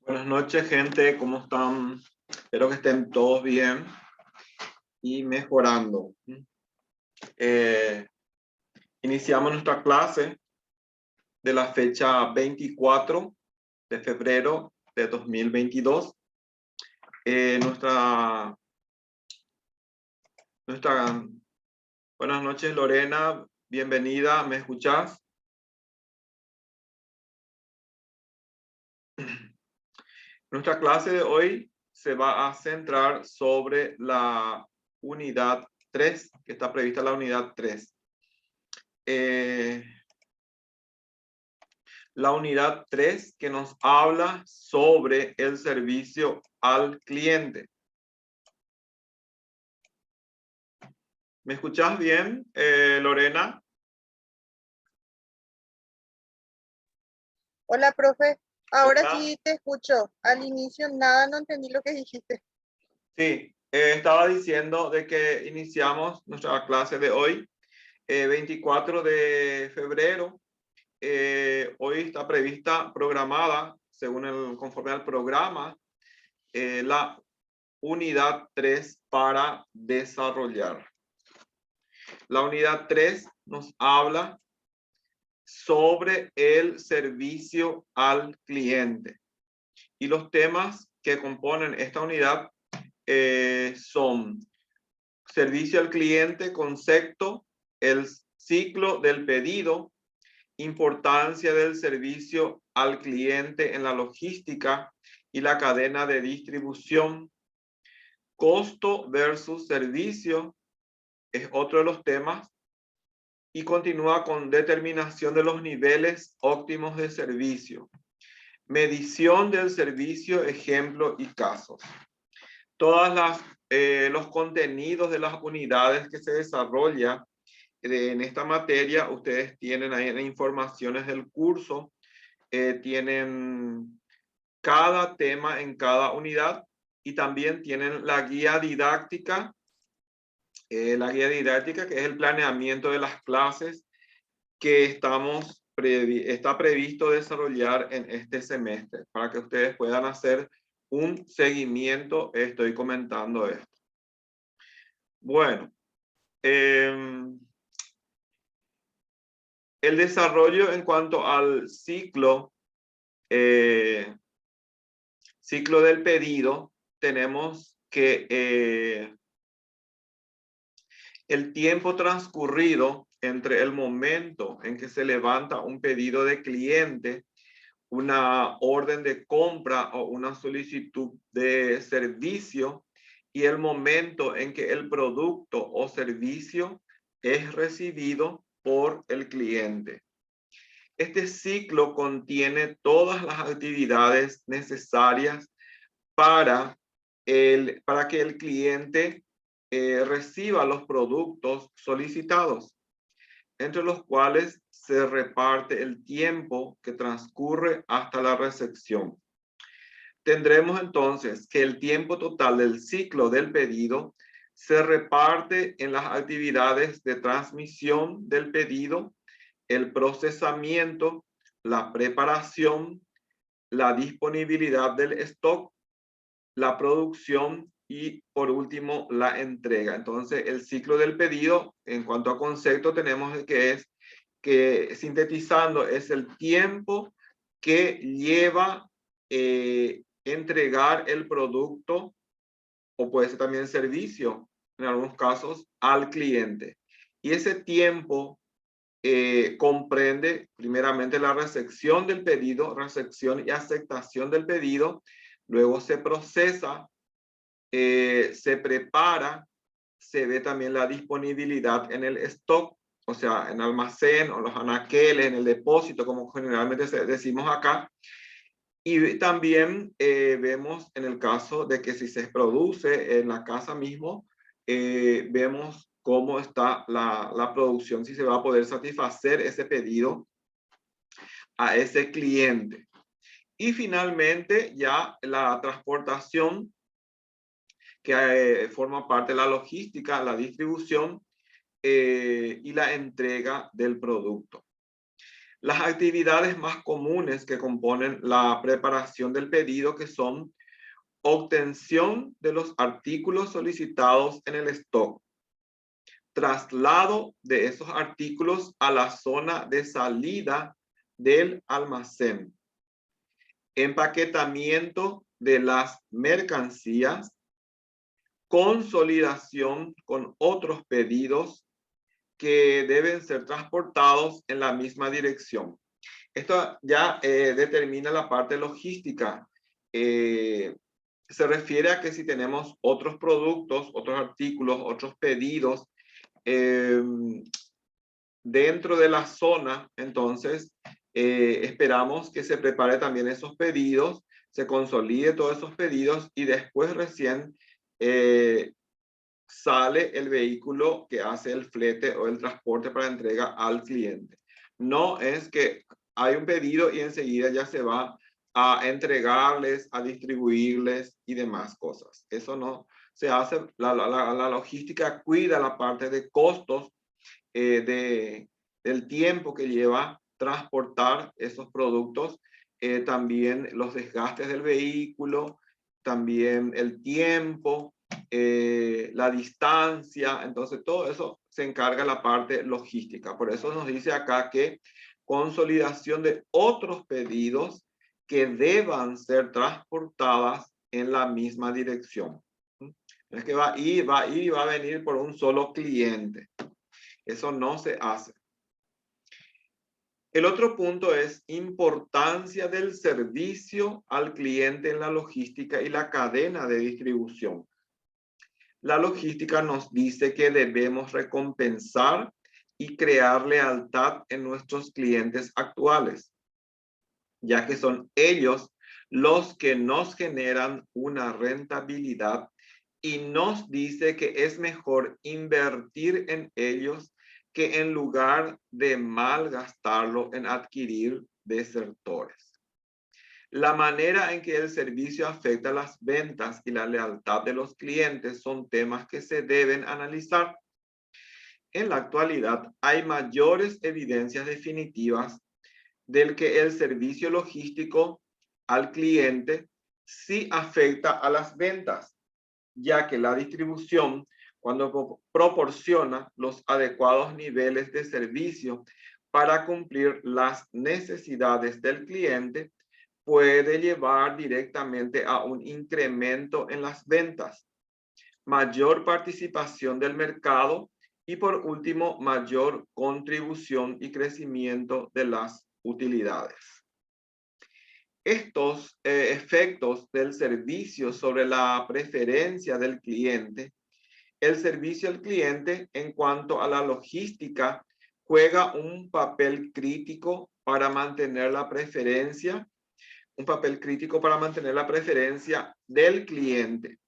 Buenas noches, gente. ¿Cómo están? Espero que estén todos bien y mejorando. Iniciamos nuestra clase de la fecha 24 de febrero de 2022. Buenas noches, Lorena. Bienvenida. ¿Me escuchas? Nuestra clase de hoy se va a centrar sobre la unidad 3, que está prevista la unidad 3. La unidad 3 que nos habla sobre el servicio al cliente. ¿Me escuchas bien, Lorena? Hola, profe. Ahora sí te escucho. Al inicio nada, no entendí lo que dijiste. Sí, estaba diciendo de que iniciamos nuestra clase de hoy, 24 de febrero. Hoy está programada, conforme al programa, la unidad 3 para desarrollar. La unidad 3 nos habla sobre el servicio al cliente. Y los temas que componen esta unidad son servicio al cliente, concepto, el ciclo del pedido, importancia del servicio al cliente en la logística y la cadena de distribución, costo versus servicio es otro de los temas, y continúa con determinación de los niveles óptimos de servicio, medición del servicio, ejemplo y casos. Todas los contenidos de las unidades que se desarrolla en esta materia, ustedes tienen ahí en informaciones del curso, tienen cada tema en cada unidad y también tienen la guía didáctica. La guía didáctica, que es el planeamiento de las clases que está previsto desarrollar en este semestre, para que ustedes puedan hacer un seguimiento. Estoy comentando esto. Bueno, el desarrollo en cuanto al ciclo del pedido, tenemos que el tiempo transcurrido entre el momento en que se levanta un pedido de cliente, una orden de compra o una solicitud de servicio, y el momento en que el producto o servicio es recibido por el cliente. Este ciclo contiene todas las actividades necesarias para que el cliente reciba los productos solicitados, entre los cuales se reparte el tiempo que transcurre hasta la recepción. Tendremos entonces que el tiempo total del ciclo del pedido se reparte en las actividades de transmisión del pedido, el procesamiento, la preparación, la disponibilidad del stock, la producción y por último la entrega. Entonces el ciclo del pedido, en cuanto a concepto, tenemos que sintetizando es el tiempo que lleva entregar el producto, o puede ser también servicio en algunos casos, al cliente. Y ese tiempo comprende primeramente la recepción del pedido, recepción y aceptación del pedido, luego se procesa, se prepara, se ve también la disponibilidad en el stock, o sea, en almacén o los anaqueles, en el depósito, como generalmente decimos acá. Y también vemos en el caso de que si se produce en la casa mismo, vemos cómo está la producción, si se va a poder satisfacer ese pedido a ese cliente. Y finalmente ya la transportación, que forma parte de la logística, la distribución y la entrega del producto. Las actividades más comunes que componen la preparación del pedido, que son obtención de los artículos solicitados en el stock, traslado de esos artículos a la zona de salida del almacén, empaquetamiento de las mercancías, consolidación con otros pedidos que deben ser transportados en la misma dirección. Esto ya determina la parte logística. Se refiere a que si tenemos otros productos, otros artículos, otros pedidos dentro de la zona, entonces esperamos que se prepare también esos pedidos, se consolide todos esos pedidos y después recién sale el vehículo que hace el flete o el transporte para entrega al cliente. No es que hay un pedido y enseguida ya se va a entregarles, a distribuirles y demás cosas. Eso no se hace. La logística cuida la parte de costos, del tiempo que lleva transportar esos productos, también los desgastes del vehículo, también el tiempo, la distancia. Entonces todo eso se encarga la parte logística. Por eso nos dice acá que consolidación de otros pedidos que deban ser transportadas en la misma dirección. No es que va a ir y va a venir por un solo cliente. Eso no se hace. El otro punto es importancia del servicio al cliente en la logística y la cadena de distribución. La logística nos dice que debemos recompensar y crear lealtad en nuestros clientes actuales, ya que son ellos los que nos generan una rentabilidad, y nos dice que es mejor invertir en ellos que en lugar de malgastarlo en adquirir desertores. La manera en que el servicio afecta las ventas y la lealtad de los clientes son temas que se deben analizar. En la actualidad hay mayores evidencias definitivas del que el servicio logístico al cliente sí afecta a las ventas, ya que la distribución, cuando proporciona los adecuados niveles de servicio para cumplir las necesidades del cliente, puede llevar directamente a un incremento en las ventas, mayor participación del mercado y, por último, mayor contribución y crecimiento de las utilidades. Estos efectos del servicio sobre la preferencia del cliente, el servicio al cliente en cuanto a la logística juega un papel crítico para mantener la preferencia, del cliente,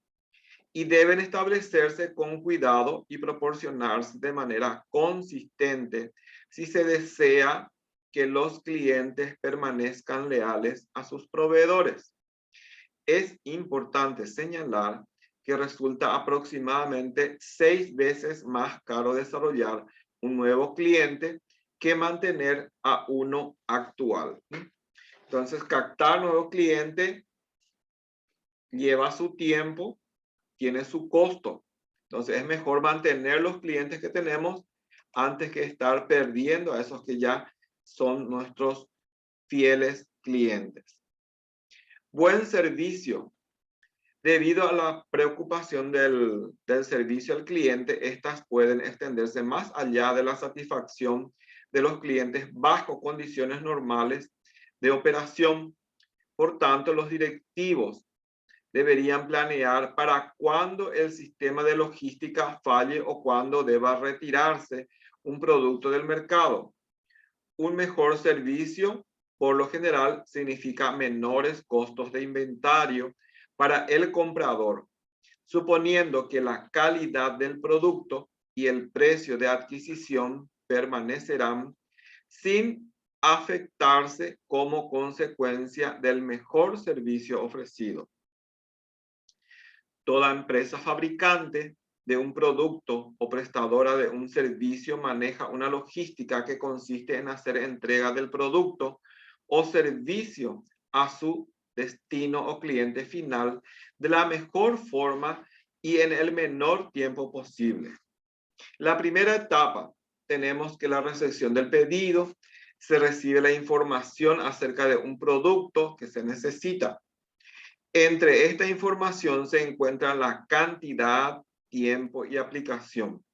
y deben establecerse con cuidado y proporcionarse de manera consistente si se desea que los clientes permanezcan leales a sus proveedores. Es importante señalar que resulta aproximadamente 6 veces más caro desarrollar un nuevo cliente que mantener a uno actual. Entonces, captar nuevo cliente lleva su tiempo, tiene su costo. Entonces, es mejor mantener los clientes que tenemos antes que estar perdiendo a esos que ya son nuestros fieles clientes. Buen servicio. Debido a la preocupación del servicio al cliente, estas pueden extenderse más allá de la satisfacción de los clientes bajo condiciones normales de operación. Por tanto, los directivos deberían planear para cuándo el sistema de logística falle o cuándo deba retirarse un producto del mercado. Un mejor servicio, por lo general, significa menores costos de inventario para el comprador, suponiendo que la calidad del producto y el precio de adquisición permanecerán sin afectarse como consecuencia del mejor servicio ofrecido. Toda empresa fabricante de un producto o prestadora de un servicio maneja una logística que consiste en hacer entrega del producto o servicio a su destino o cliente final de la mejor forma y en el menor tiempo posible. La primera etapa, tenemos que la recepción del pedido, se recibe la información acerca de un producto que se necesita. Entre esta información se encuentra la cantidad, tiempo y aplicación.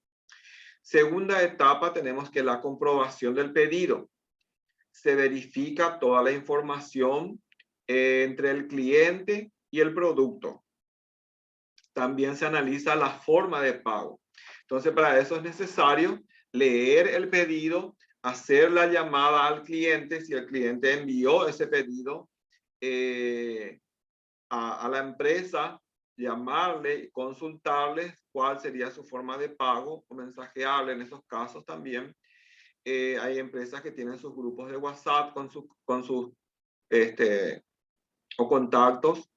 Segunda etapa, tenemos que la comprobación del pedido. Se verifica toda la información entre el cliente y el producto. También se analiza la forma de pago. Entonces, para eso es necesario leer el pedido, hacer la llamada al cliente, si el cliente envió ese pedido, a la empresa, llamarle, consultarles cuál sería su forma de pago o mensajearle en esos casos también. Hay empresas que tienen sus grupos de WhatsApp con sus o contactos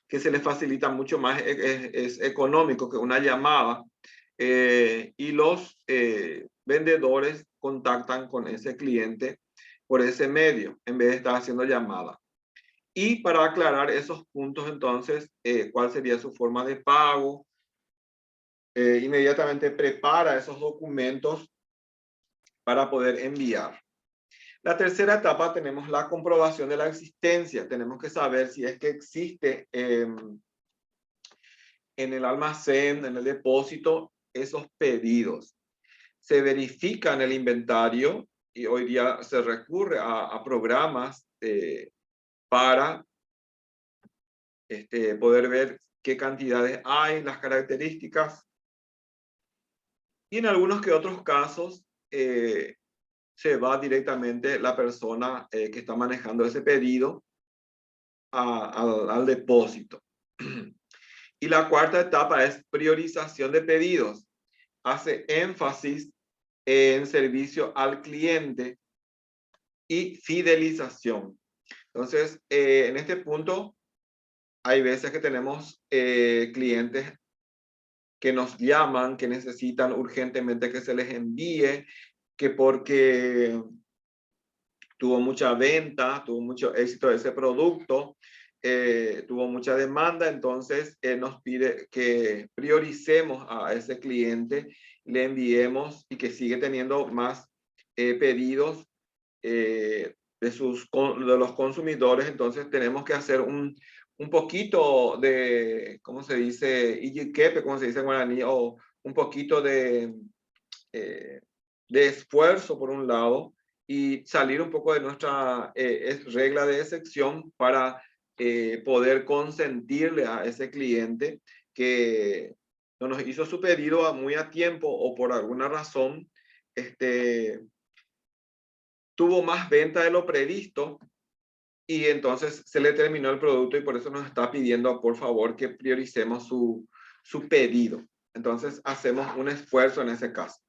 que se les facilita mucho más, es económico que una llamada, y los vendedores contactan con ese cliente por ese medio en vez de estar haciendo llamada. Y para aclarar esos puntos, entonces, cuál sería su forma de pago, inmediatamente prepara esos documentos para poder enviar. La tercera etapa tenemos la comprobación de la existencia. Tenemos que saber si es que existe en el almacén, en el depósito, esos pedidos. Se verifica en el inventario y hoy día se recurre a programas para poder ver qué cantidades hay, las características. Y en algunos que otros casos se va directamente la persona que está manejando ese pedido al depósito. Y la cuarta etapa es priorización de pedidos. Hace énfasis en servicio al cliente y fidelización. Entonces, en este punto, hay veces que tenemos clientes que nos llaman, que necesitan urgentemente que se les envíe, que porque tuvo mucha venta, tuvo mucho éxito ese producto, tuvo mucha demanda, entonces nos pide que prioricemos a ese cliente, le enviemos y que sigue teniendo más pedidos de los consumidores. Entonces tenemos que hacer un poquito de, ¿cómo se dice? Iyiquepe, como se dice en guaraní, o un poquito de esfuerzo por un lado, y salir un poco de nuestra regla de excepción para poder consentirle a ese cliente que no nos hizo su pedido muy a tiempo o por alguna razón tuvo más venta de lo previsto y entonces se le terminó el producto y por eso nos está pidiendo por favor que prioricemos su pedido. Entonces hacemos un esfuerzo en ese caso.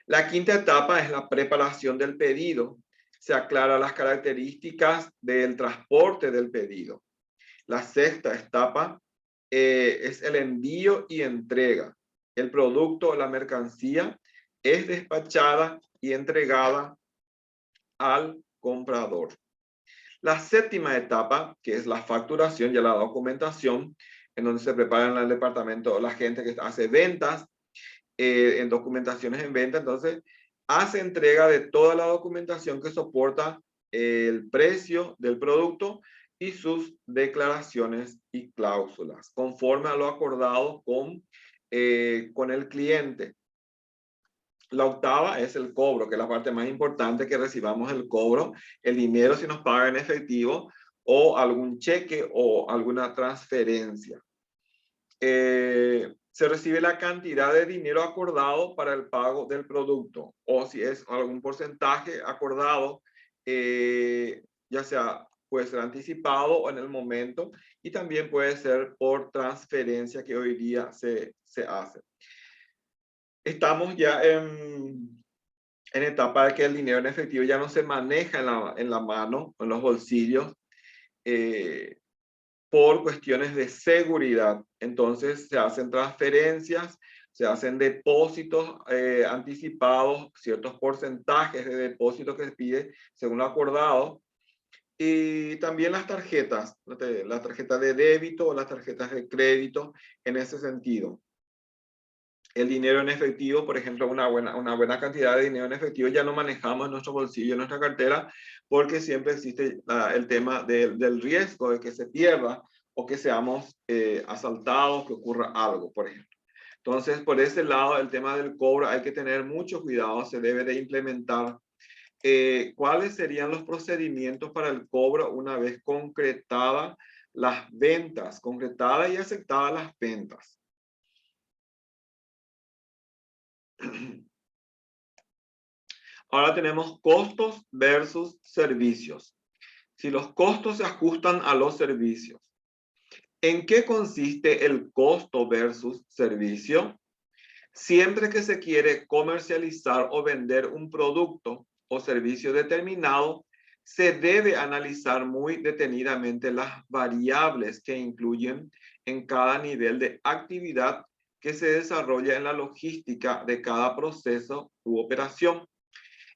La quinta etapa es la preparación del pedido. Se aclaran las características del transporte del pedido. La sexta etapa es el envío y entrega. El producto o la mercancía es despachada y entregada al comprador. La séptima etapa, que es la facturación, ya la documentación, en donde se prepara en el departamento la gente que hace ventas, en documentaciones en venta, entonces hace entrega de toda la documentación que soporta el precio del producto y sus declaraciones y cláusulas, conforme a lo acordado con el cliente. La octava es el cobro, que es la parte más importante, que recibamos el cobro, el dinero si nos paga en efectivo o algún cheque o alguna transferencia. Se recibe la cantidad de dinero acordado para el pago del producto, o si es algún porcentaje acordado, ya sea puede ser anticipado o en el momento, y también puede ser por transferencia, que hoy día se hace. Estamos ya en etapa de que el dinero en efectivo ya no se maneja en la mano, en los bolsillos, por cuestiones de seguridad. Entonces se hacen transferencias, se hacen depósitos anticipados, ciertos porcentajes de depósito que se pide según lo acordado, y también las tarjetas de débito o las tarjetas de crédito en ese sentido. El dinero en efectivo, por ejemplo, una buena cantidad de dinero en efectivo ya no manejamos en nuestro bolsillo, en nuestra cartera, porque siempre existe el tema del riesgo de que se pierda o que seamos asaltados, que ocurra algo, por ejemplo. Entonces, por ese lado, el tema del cobro hay que tener mucho cuidado, se debe de implementar. ¿Cuáles serían los procedimientos para el cobro una vez concretadas las ventas, concretadas y aceptadas las ventas? Ahora tenemos costos versus servicios. Si los costos se ajustan a los servicios, ¿en qué consiste el costo versus servicio? Siempre que se quiere comercializar o vender un producto o servicio determinado, se debe analizar muy detenidamente las variables que incluyen en cada nivel de actividad que se desarrolla en la logística de cada proceso u operación.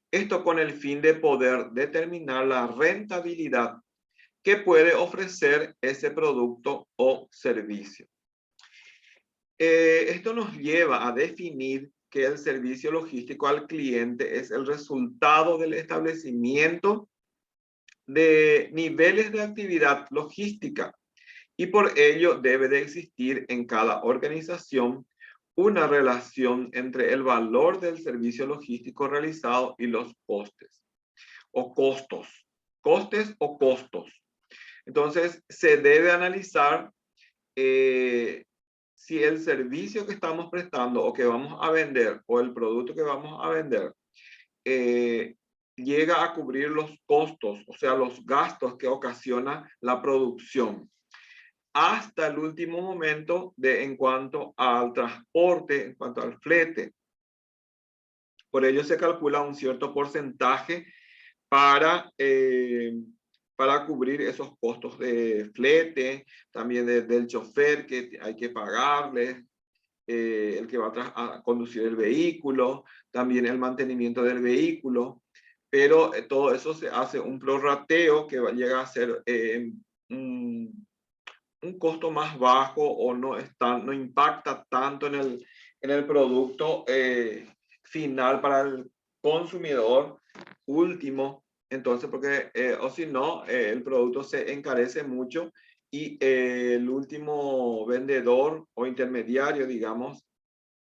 Esto con el fin de poder determinar la rentabilidad que puede ofrecer ese producto o servicio. Esto nos lleva a definir que el servicio logístico al cliente es el resultado del establecimiento de niveles de actividad logística, y por ello debe de existir en cada organización una relación entre el valor del servicio logístico realizado y los costes o costos. Costes o costos. Entonces, se debe analizar si el servicio que estamos prestando o que vamos a vender o el producto que vamos a vender llega a cubrir los costos, o sea, los gastos que ocasiona la producción, hasta el último momento en cuanto al transporte, en cuanto al flete. Por ello se calcula un cierto porcentaje para cubrir esos costos de flete, también del chofer que hay que pagarle, el que va a conducir el vehículo, también el mantenimiento del vehículo, pero todo eso se hace un prorrateo que llega a ser un costo más bajo, o no impacta tanto en el producto final para el consumidor último. Entonces, porque o si no, el producto se encarece mucho y el último vendedor o intermediario, digamos,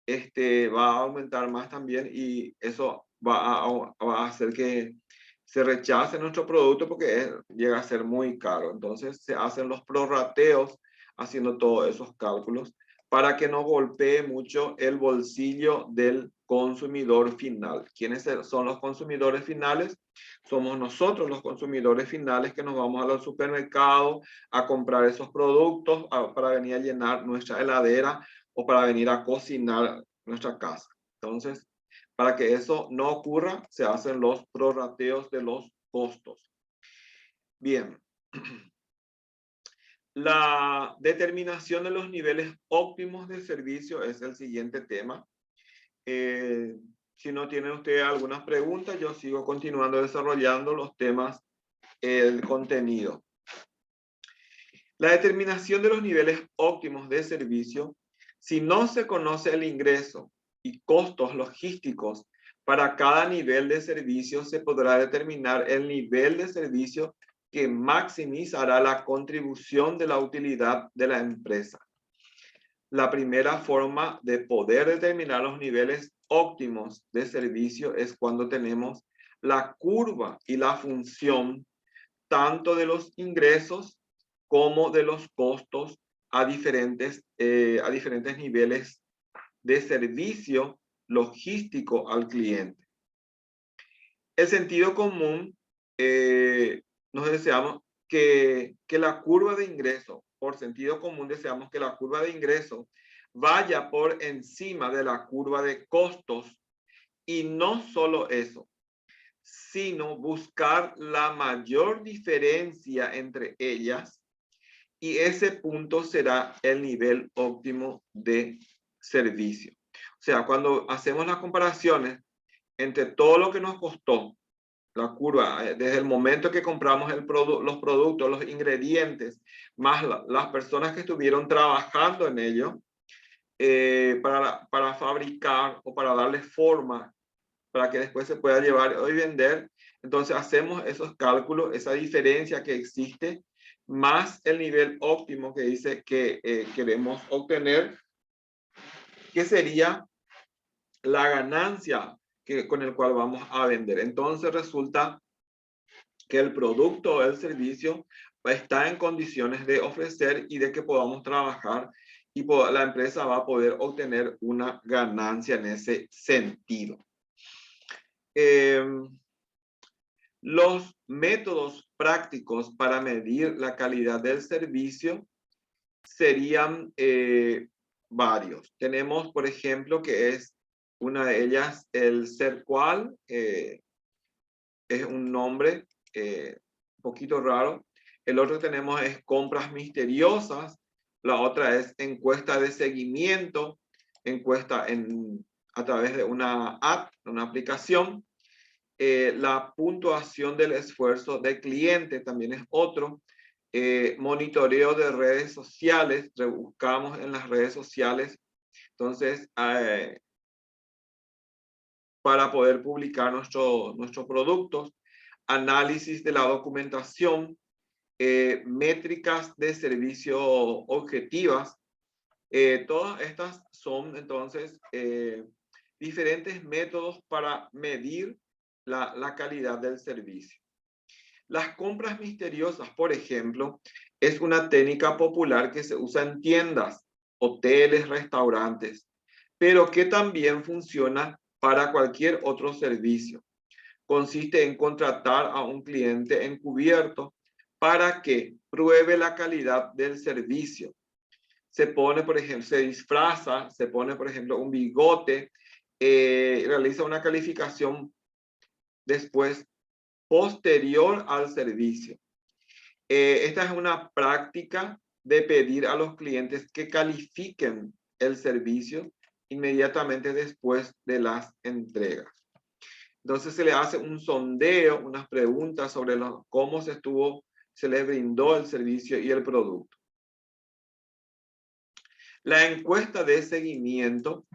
va a aumentar más también, y eso va a hacer que se rechace nuestro producto porque llega a ser muy caro. Entonces se hacen los prorrateos haciendo todos esos cálculos para que no golpee mucho el bolsillo del consumidor final. ¿Quiénes son los consumidores finales? Somos nosotros los consumidores finales que nos vamos al supermercado a comprar esos productos para venir a llenar nuestra heladera o para venir a cocinar nuestra casa. Entonces, para que eso no ocurra, se hacen los prorrateos de los costos. Bien. La determinación de los niveles óptimos de servicio es el siguiente tema. Si no tienen ustedes algunas preguntas, yo sigo continuando desarrollando los temas, el contenido. La determinación de los niveles óptimos de servicio, si no se conoce el ingreso y costos logísticos para cada nivel de servicio, se podrá determinar el nivel de servicio que maximizará la contribución de la utilidad de la empresa. La primera forma de poder determinar los niveles óptimos de servicio es cuando tenemos la curva y la función tanto de los ingresos como de los costos a diferentes niveles de servicio logístico al cliente. El sentido común, nos deseamos que la curva de ingreso, por sentido común deseamos que la curva de ingreso vaya por encima de la curva de costos, y no solo eso, sino buscar la mayor diferencia entre ellas, y ese punto será el nivel óptimo de servicio. O sea, cuando hacemos las comparaciones entre todo lo que nos costó la curva, desde el momento que compramos los productos, los ingredientes, más las personas que estuvieron trabajando en ello, para fabricar o para darle forma, para que después se pueda llevar y vender. Entonces hacemos esos cálculos, esa diferencia que existe, más el nivel óptimo que dice que queremos obtener, que sería la ganancia con el cual vamos a vender. Entonces resulta que el producto o el servicio está en condiciones de ofrecer y de que podamos trabajar, y la empresa va a poder obtener una ganancia en ese sentido. Los métodos prácticos para medir la calidad del servicio serían varios. Tenemos, por ejemplo, que es una de ellas el CERCUAL, es un nombre un poquito raro. El otro tenemos es compras misteriosas. La otra es encuesta de seguimiento, encuesta a través de una app, una aplicación. La puntuación del esfuerzo del cliente también es otro. Monitoreo de redes sociales, rebuscamos en las redes sociales. Entonces, para poder publicar nuestros productos, análisis de la documentación, métricas de servicio objetivas. Todas estas son entonces diferentes métodos para medir la calidad del servicio. Las compras misteriosas, por ejemplo, es una técnica popular que se usa en tiendas, hoteles, restaurantes, pero que también funciona para cualquier otro servicio. Consiste en contratar a un cliente encubierto para que pruebe la calidad del servicio. Se pone, por ejemplo, se disfraza, se pone, por ejemplo, un bigote, realiza una calificación después posterior al servicio. Esta es una práctica de pedir a los clientes que califiquen el servicio inmediatamente después de las entregas. Entonces se le hace un sondeo, unas preguntas sobre cómo se les brindó el servicio y el producto. La encuesta de seguimiento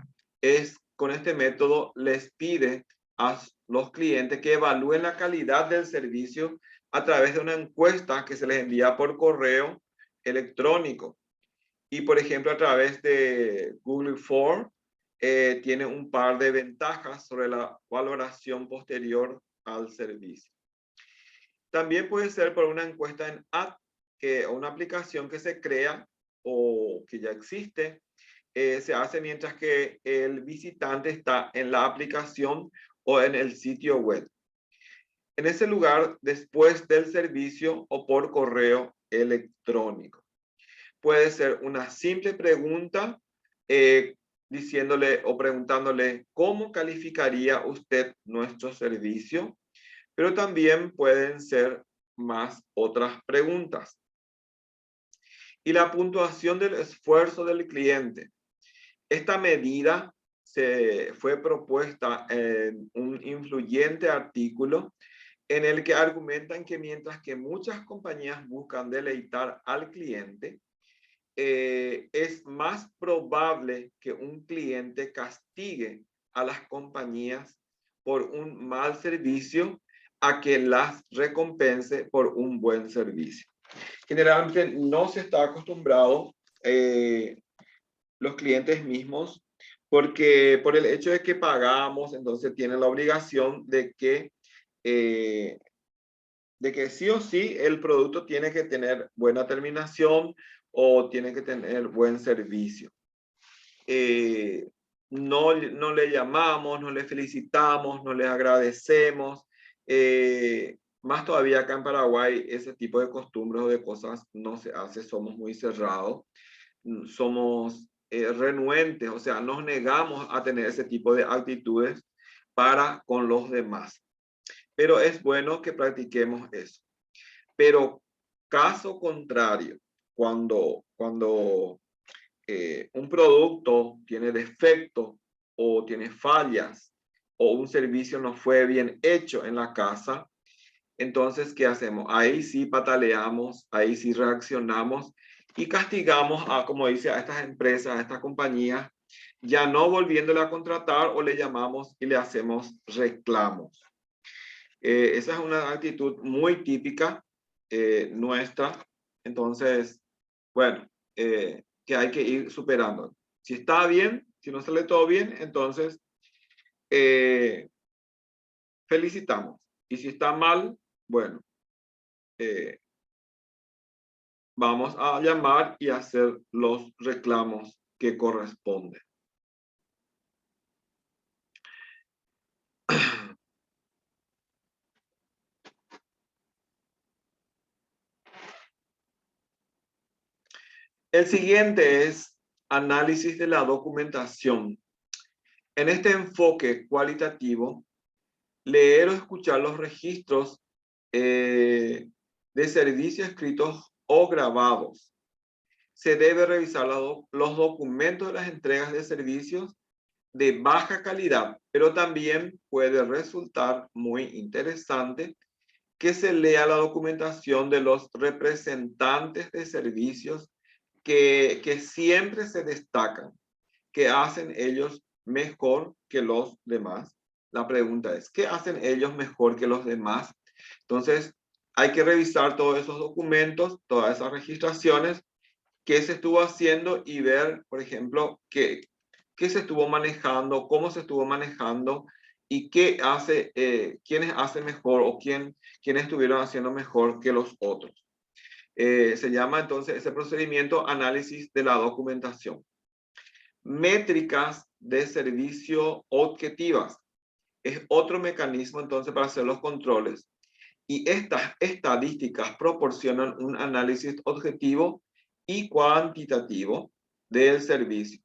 con este método les pide a los clientes que evalúen la calidad del servicio a través de una encuesta que se les envía por correo electrónico. Y por ejemplo, a través de Google Form, tiene un par de ventajas sobre la valoración posterior al servicio. También puede ser por una encuesta en app, o una aplicación que se crea o que ya existe, se hace mientras que el visitante está en la aplicación o en el sitio web. En ese lugar, después del servicio o por correo electrónico. Puede ser una simple pregunta diciéndole o preguntándole cómo calificaría usted nuestro servicio, pero también pueden ser más otras preguntas. Y la puntuación del esfuerzo del cliente. Esta medida fue propuesta en un influyente artículo en el que argumentan que mientras que muchas compañías buscan deleitar al cliente, es más probable que un cliente castigue a las compañías por un mal servicio a que las recompense por un buen servicio. Generalmente no se está acostumbrado los clientes mismos porque por el hecho de que pagamos, entonces tiene la obligación de que sí o sí el producto tiene que tener buena terminación o tiene que tener buen servicio. No le llamamos, no le felicitamos, no le agradecemos. Más todavía acá en Paraguay, ese tipo de costumbres o de cosas no se hace, somos muy cerrados, somos renuentes, o sea, nos negamos a tener ese tipo de actitudes para con los demás. Pero es bueno que practiquemos eso. Pero caso contrario, cuando un producto tiene defectos o tiene fallas o un servicio no fue bien hecho en la casa, entonces, ¿qué hacemos? Ahí sí pataleamos, ahí sí reaccionamos y castigamos a, como dice, a estas empresas, a estas compañías, ya no volviéndole a contratar o le llamamos y le hacemos reclamos. Esa es una actitud muy típica nuestra. Entonces, bueno, que hay que ir superando. Si está bien, si no sale todo bien, entonces felicitamos. Y si está mal, bueno, vamos a llamar y hacer los reclamos que corresponden. El siguiente es análisis de la documentación. En este enfoque cualitativo, leer o escuchar los registros de servicios escritos o grabados. Se debe revisar los documentos de las entregas de servicios de baja calidad, pero también puede resultar muy interesante que se lea la documentación de los representantes de servicios que siempre se destacan, que hacen ellos mejor que los demás. La pregunta es, ¿qué hacen ellos mejor que los demás? Entonces, hay que revisar todos esos documentos, todas esas registraciones, qué se estuvo haciendo y ver, por ejemplo, qué se estuvo manejando, cómo se estuvo manejando y qué hace, quiénes hacen mejor o quiénes estuvieron haciendo mejor que los otros. Se llama entonces ese procedimiento análisis de la documentación. Métricas de servicio objetivas. Es otro mecanismo entonces para hacer los controles. Y estas estadísticas proporcionan un análisis objetivo y cuantitativo del servicio.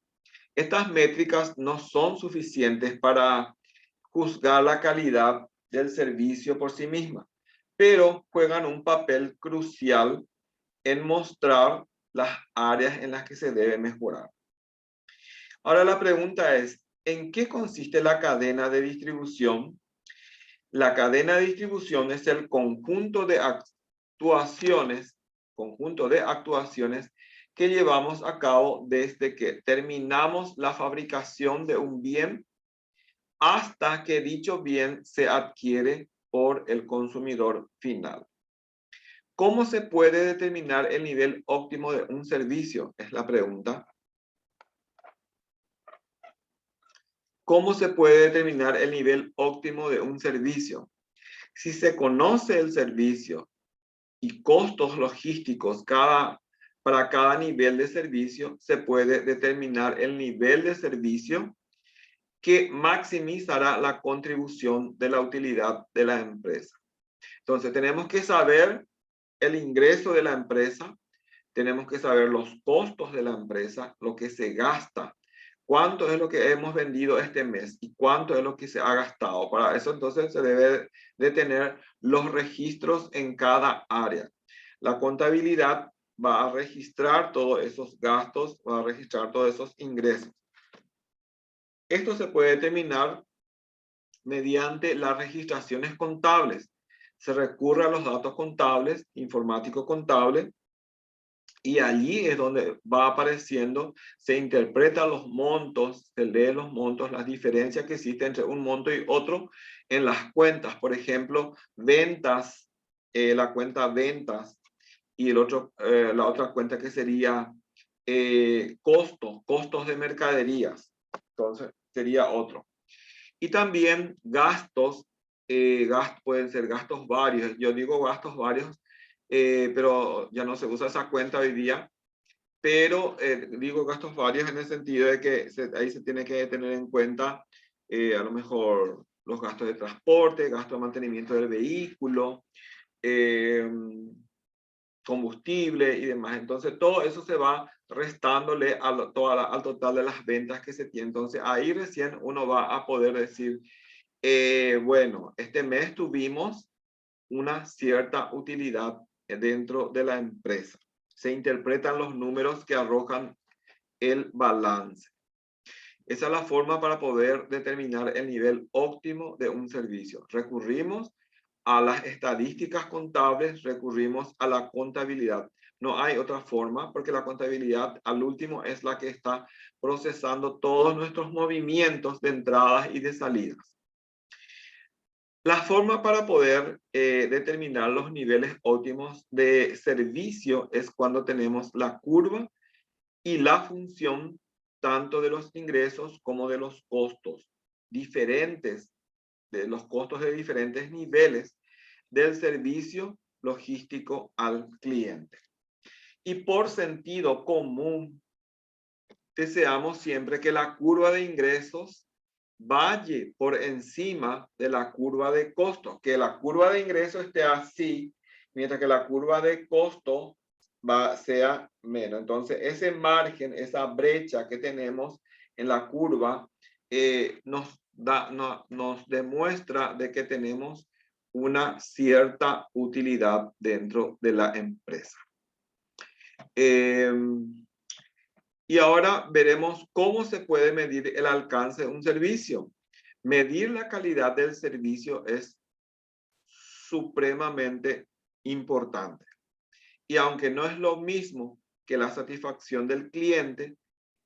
Estas métricas no son suficientes para juzgar la calidad del servicio por sí misma, pero juegan un papel crucial en mostrar las áreas en las que se debe mejorar. Ahora la pregunta es, ¿en qué consiste la cadena de distribución? La cadena de distribución es el conjunto de actuaciones que llevamos a cabo desde que terminamos la fabricación de un bien hasta que dicho bien se adquiere por el consumidor final. ¿Cómo se puede determinar el nivel óptimo de un servicio? Es la pregunta. ¿Cómo se puede determinar el nivel óptimo de un servicio? Si se conoce el servicio y costos logísticos para cada nivel de servicio, se puede determinar el nivel de servicio que maximizará la contribución de la utilidad de la empresa. Entonces, tenemos que saber el ingreso de la empresa, tenemos que saber los costos de la empresa, lo que se gasta, cuánto es lo que hemos vendido este mes y cuánto es lo que se ha gastado. Para eso entonces se debe de tener los registros en cada área. La contabilidad va a registrar todos esos gastos, va a registrar todos esos ingresos. Esto se puede determinar mediante las registraciones contables. Se recurre a los datos contables, informático contable, y allí es donde va apareciendo, se interpretan los montos, se lee los montos, las diferencias que existen entre un monto y otro en las cuentas. Por ejemplo, ventas, la cuenta ventas y la otra cuenta que sería costos de mercaderías. Entonces, sería otro. Y también gastos, pueden ser gastos varios. Yo digo gastos varios, pero ya no se usa esa cuenta hoy día. Pero digo gastos varios en el sentido de que ahí se tiene que tener en cuenta a lo mejor los gastos de transporte, gastos de mantenimiento del vehículo, combustible y demás. Entonces todo eso se va restándole al total de las ventas que se tiene. Entonces ahí recién uno va a poder decir, bueno, este mes tuvimos una cierta utilidad dentro de la empresa. Se interpretan los números que arrojan el balance. Esa es la forma para poder determinar el nivel óptimo de un servicio. Recurrimos a las estadísticas contables, recurrimos a la contabilidad. No hay otra forma porque la contabilidad al último es la que está procesando todos nuestros movimientos de entradas y de salidas. La forma para poder determinar los niveles óptimos de servicio es cuando tenemos la curva y la función tanto de los ingresos como de los costos diferentes, de los costos de diferentes niveles del servicio logístico al cliente. Y por sentido común, deseamos siempre que la curva de ingresos vaya por encima de la curva de costo, que la curva de ingreso esté así, mientras que la curva de costo sea menos. Entonces, ese margen, esa brecha que tenemos en la curva, nos demuestra de que tenemos una cierta utilidad dentro de la empresa. Y ahora veremos cómo se puede medir el alcance de un servicio. Medir la calidad del servicio es supremamente importante. Y aunque no es lo mismo que la satisfacción del cliente,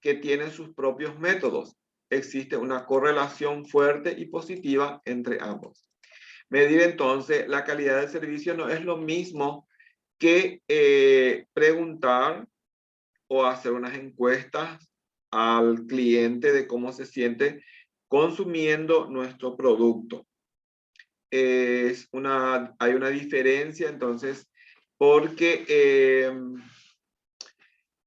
que tiene sus propios métodos, existe una correlación fuerte y positiva entre ambos. Medir entonces la calidad del servicio no es lo mismo que preguntar o hacer unas encuestas al cliente de cómo se siente consumiendo nuestro producto. Hay una diferencia entonces porque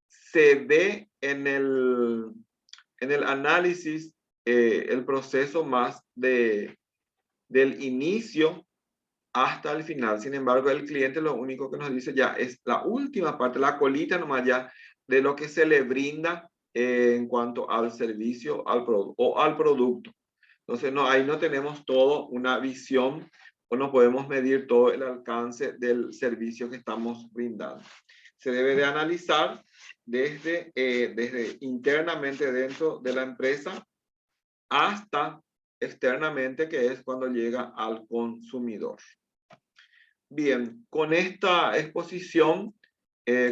se ve en el análisis el proceso más del inicio hasta el final. Sin embargo, el cliente lo único que nos dice ya es la última parte, la colita nomás ya de lo que se le brinda en cuanto al servicio o al producto. Entonces, ahí no tenemos todo una visión o no podemos medir todo el alcance del servicio que estamos brindando. Se debe de analizar desde internamente dentro de la empresa hasta externamente, que es cuando llega al consumidor. Bien, con esta exposición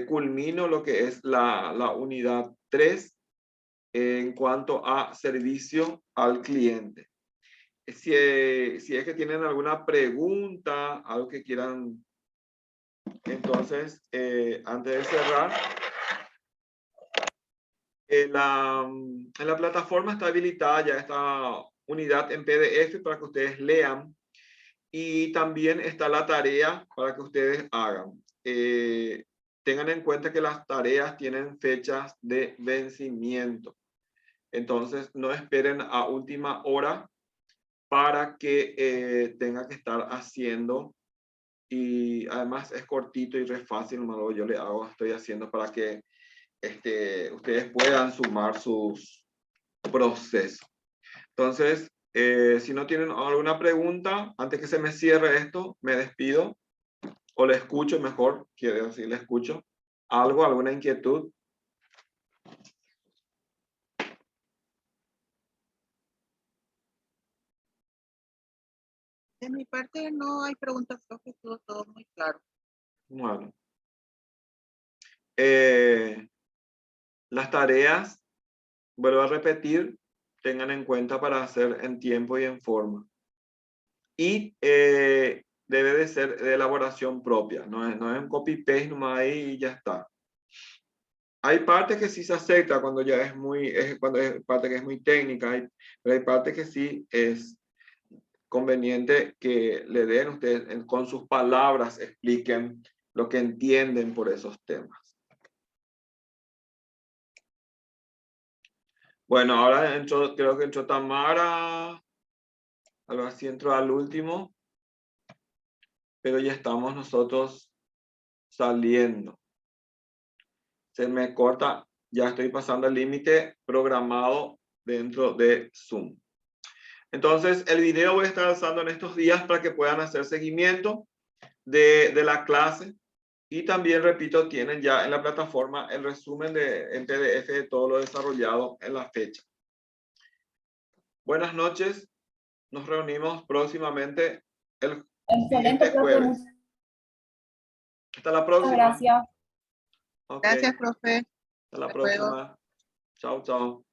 culmino lo que es la unidad 3 en cuanto a servicio al cliente. Si es que tienen alguna pregunta, algo que quieran, entonces, antes de cerrar, en la plataforma está habilitada ya esta unidad en PDF para que ustedes lean. Y también está la tarea para que ustedes hagan. Tengan en cuenta que las tareas tienen fechas de vencimiento. Entonces, no esperen a última hora para que tengan que estar haciendo. Y además es cortito y re fácil. Yo le estoy haciendo para que ustedes puedan sumar sus procesos. Entonces, si no tienen alguna pregunta, antes que se me cierre esto, me despido o le escucho mejor, quiero decir, le escucho. ¿Alguna inquietud? De mi parte no hay preguntas, creo que estuvo todo muy claro. Bueno. Las tareas, vuelvo a repetir, tengan en cuenta para hacer en tiempo y en forma. Y debe de ser de elaboración propia, no es un copy-paste nomás ahí y ya está. Hay partes que sí se acepta cuando ya es muy, cuando es parte que es muy técnica, pero hay partes que sí es conveniente que le den ustedes con sus palabras, expliquen lo que entienden por esos temas. Bueno, ahora creo que entró Tamara, algo así entró al último, pero ya estamos nosotros saliendo. Se me corta, ya estoy pasando el límite programado dentro de Zoom. Entonces, el video voy a estar usando en estos días para que puedan hacer seguimiento de la clase. Y también, repito, tienen ya en la plataforma el resumen en PDF de todo lo desarrollado en la fecha. Buenas noches. Nos reunimos próximamente el siguiente jueves. Hasta la próxima. Gracias. Okay. Gracias, profe. Hasta la Hasta luego. próxima. Chao, chao.